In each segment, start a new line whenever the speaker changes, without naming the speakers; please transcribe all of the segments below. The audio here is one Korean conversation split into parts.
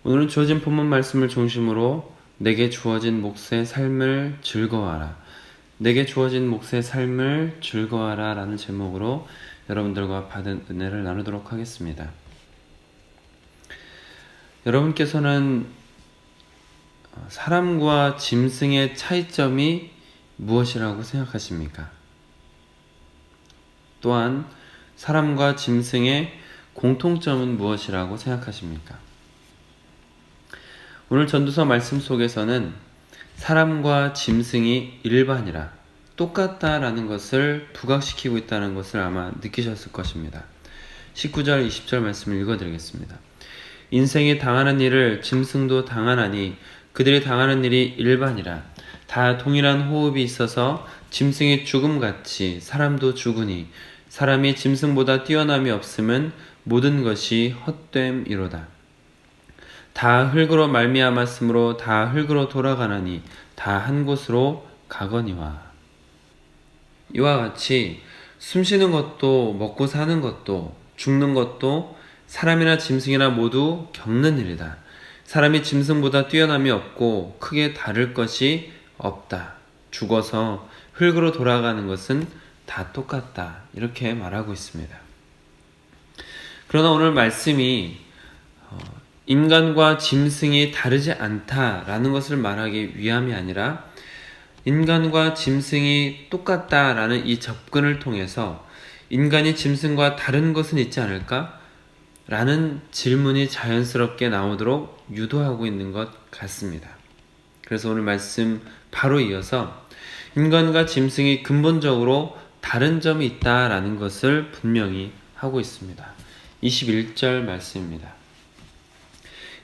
오늘은 주어진 본문 말씀을 중심으로 내게 주어진 몫의 삶을 즐거워하라. 내게 주어진 몫의 삶을 즐거워하라 라는 제목으로 여러분들과 받은 은혜를 나누도록 하겠습니다. 여러분께서는 사람과 짐승의 차이점이 무엇이라고 생각하십니까? 또한 사람과 짐승의 공통점은 무엇이라고 생각하십니까? 오늘 전도서 말씀 속에서는 사람과 짐승이 일반이라 똑같다라는 것을 부각시키고 있다는 것을 아마 느끼셨을 것입니다. 19절 20절 말씀을 읽어드리겠습니다. 인생이 당하는 일을 짐승도 당하나니 그들이 당하는 일이 일반이라. 다 동일한 호흡이 있어서 짐승이 죽음같이 사람도 죽으니 사람이 짐승보다 뛰어남이 없음은 모든 것이 헛됨이로다. 다 흙으로 말미암았으므로 다 흙으로 돌아가나니 다 한 곳으로 가거니와. 이와 같이 숨쉬는 것도 먹고 사는 것도 죽는 것도 사람이나 짐승이나 모두 겪는 일이다. 사람이 짐승보다 뛰어남이 없고 크게 다를 것이 없다. 죽어서 흙으로 돌아가는 것은 다 똑같다. 이렇게 말하고 있습니다. 그러나 오늘 말씀이 인간과 짐승이 다르지 않다라는 것을 말하기 위함이 아니라 인간과 짐승이 똑같다라는 이 접근을 통해서 인간이 짐승과 다른 것은 있지 않을까? 라는 질문이 자연스럽게 나오도록 유도하고 있는 것 같습니다. 그래서 오늘 말씀 바로 이어서 인간과 짐승이 근본적으로 다른 점이 있다라는 것을 분명히 하고 있습니다. 21절 말씀입니다.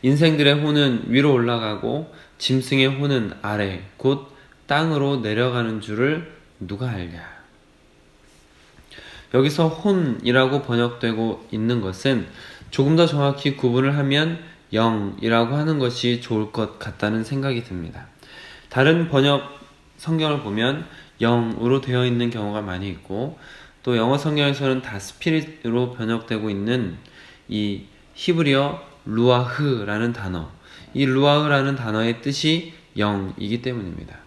인생들의 혼은 위로 올라가고 짐승의 혼은 아래 곧 땅으로 내려가는 줄을 누가 알랴. 여기서 혼이라고 번역되고 있는 것은 조금 더 정확히 구분을 하면 영이라고 하는 것이 좋을 것 같다는 생각이 듭니다. 다른 번역 성경을 보면 영으로 되어 있는 경우가 많이 있고 또 영어 성경에서는 다 스피릿으로 번역되고 있는 이 히브리어 루아흐라는 단어, 이 루아흐라는 단어의 뜻이 영이기 때문입니다.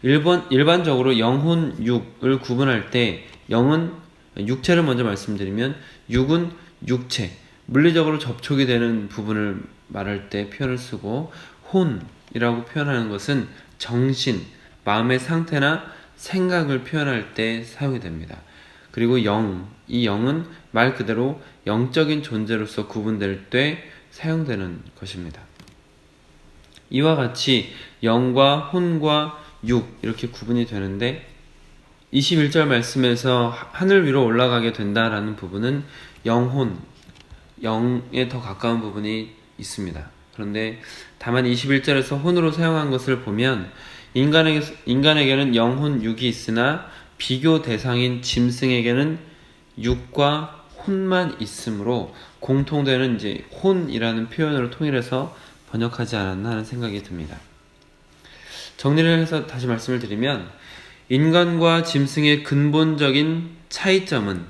일반적으로 영혼, 육을 구분할 때 영은 육체를 먼저 말씀드리면 육은 육체, 물리적으로 접촉이 되는 부분을 말할 때 표현을 쓰고 혼이라고 표현하는 것은 정신, 마음의 상태나 생각을 표현할 때 사용이 됩니다. 그리고 영, 이 영은 말 그대로 영적인 존재로서 구분될 때 사용되는 것입니다. 이와 같이 영과 혼과 육 이렇게 구분이 되는데 21절 말씀에서 하늘 위로 올라가게 된다라는 부분은 영혼, 영에 더 가까운 부분이 있습니다. 그런데 다만 21절에서 혼으로 사용한 것을 보면 인간에게는 영혼, 육이 있으나 비교 대상인 짐승에게는 육과 혼만 있으므로 공통되는 이제 혼이라는 표현으로 통일해서 번역하지 않았나 하는 생각이 듭니다. 정리를 해서 다시 말씀을 드리면 인간과 짐승의 근본적인 차이점은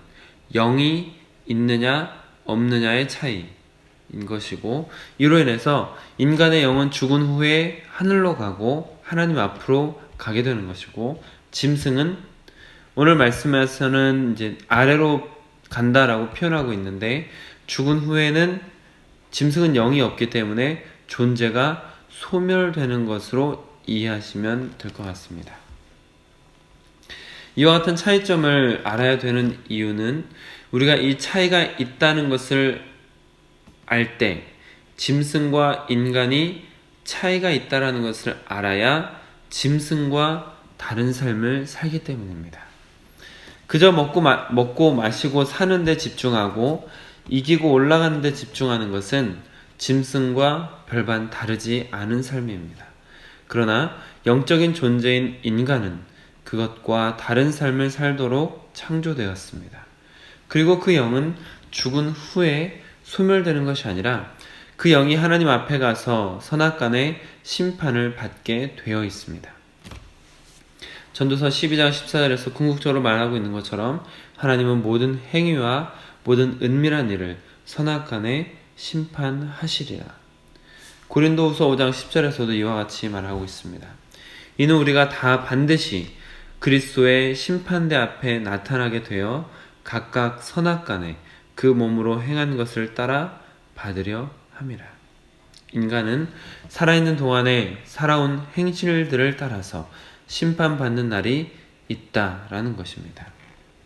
영이 있느냐 없느냐의 차이인 것이고 이로 인해서 인간의 영은 죽은 후에 하늘로 가고 하나님 앞으로 가게 되는 것이고 짐승은 오늘 말씀에서는 이제 아래로 간다라고 표현하고 있는데 죽은 후에는 짐승은 영이 없기 때문에 존재가 소멸되는 것으로 이해하시면 될 것 같습니다. 이와 같은 차이점을 알아야 되는 이유는 우리가 이 차이가 있다는 것을 알 때 짐승과 인간이 차이가 있다는 것을 알아야 짐승과 다른 삶을 살기 때문입니다. 그저 먹고 마시고 사는 데 집중하고 이기고 올라가는 데 집중하는 것은 짐승과 별반 다르지 않은 삶입니다. 그러나 영적인 존재인 인간은 그것과 다른 삶을 살도록 창조되었습니다. 그리고 그 영은 죽은 후에 소멸되는 것이 아니라 그 영이 하나님 앞에 가서 선악간의 심판을 받게 되어 있습니다. 전도서 12장 14절에서 궁극적으로 말하고 있는 것처럼 하나님은 모든 행위와 모든 은밀한 일을 선악간에 심판하시리라. 고린도후서 5장 10절에서도 이와 같이 말하고 있습니다. 이는 우리가 다 반드시 그리스도의 심판대 앞에 나타나게 되어 각각 선악간에 그 몸으로 행한 것을 따라 받으려 함이라. 인간은 살아있는 동안에 살아온 행실들을 따라서 심판받는 날이 있다라는 것입니다.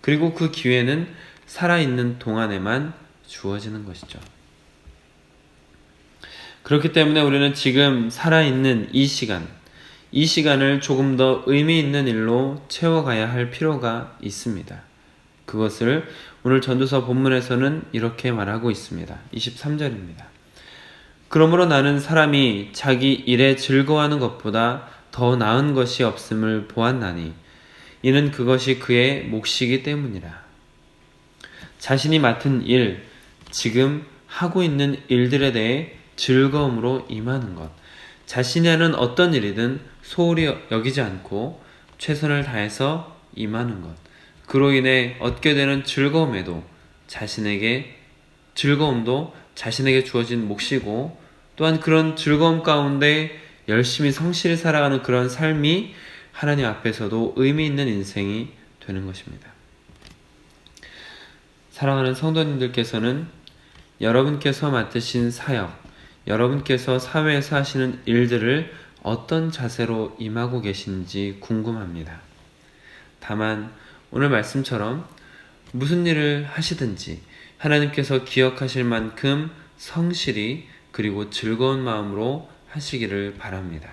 그리고 그 기회는 살아있는 동안에만 주어지는 것이죠. 그렇기 때문에 우리는 지금 살아있는 이 시간을 조금 더 의미 있는 일로 채워가야 할 필요가 있습니다. 그것을 오늘 전도서 본문에서는 이렇게 말하고 있습니다. 23절입니다. 그러므로 나는 사람이 자기 일에 즐거워하는 것보다 더 나은 것이 없음을 보았나니 이는 그것이 그의 몫이기 때문이라. 자신이 맡은 일, 지금 하고 있는 일들에 대해 즐거움으로 임하는 것, 자신이 하는 어떤 일이든 소홀히 여기지 않고 최선을 다해서 임하는 것, 그로 인해 얻게 되는 즐거움도 자신에게 주어진 몫이고, 또한 그런 즐거움 가운데 열심히 성실히 살아가는 그런 삶이 하나님 앞에서도 의미 있는 인생이 되는 것입니다. 사랑하는 성도님들께서는 여러분께서 맡으신 사역, 여러분께서 사회에서 하시는 일들을 어떤 자세로 임하고 계신지 궁금합니다. 다만 오늘 말씀처럼 무슨 일을 하시든지 하나님께서 기억하실 만큼 성실히 그리고 즐거운 마음으로 하시기를 바랍니다.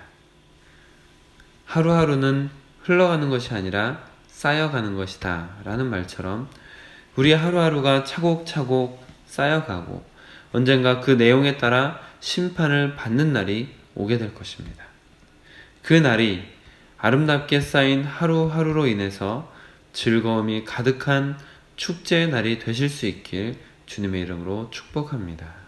하루하루는 흘러가는 것이 아니라 쌓여가는 것이다 라는 말처럼 우리의 하루하루가 차곡차곡 쌓여가고 언젠가 그 내용에 따라 심판을 받는 날이 오게 될 것입니다. 그 날이 아름답게 쌓인 하루하루로 인해서 즐거움이 가득한 축제의 날이 되실 수 있길 주님의 이름으로 축복합니다.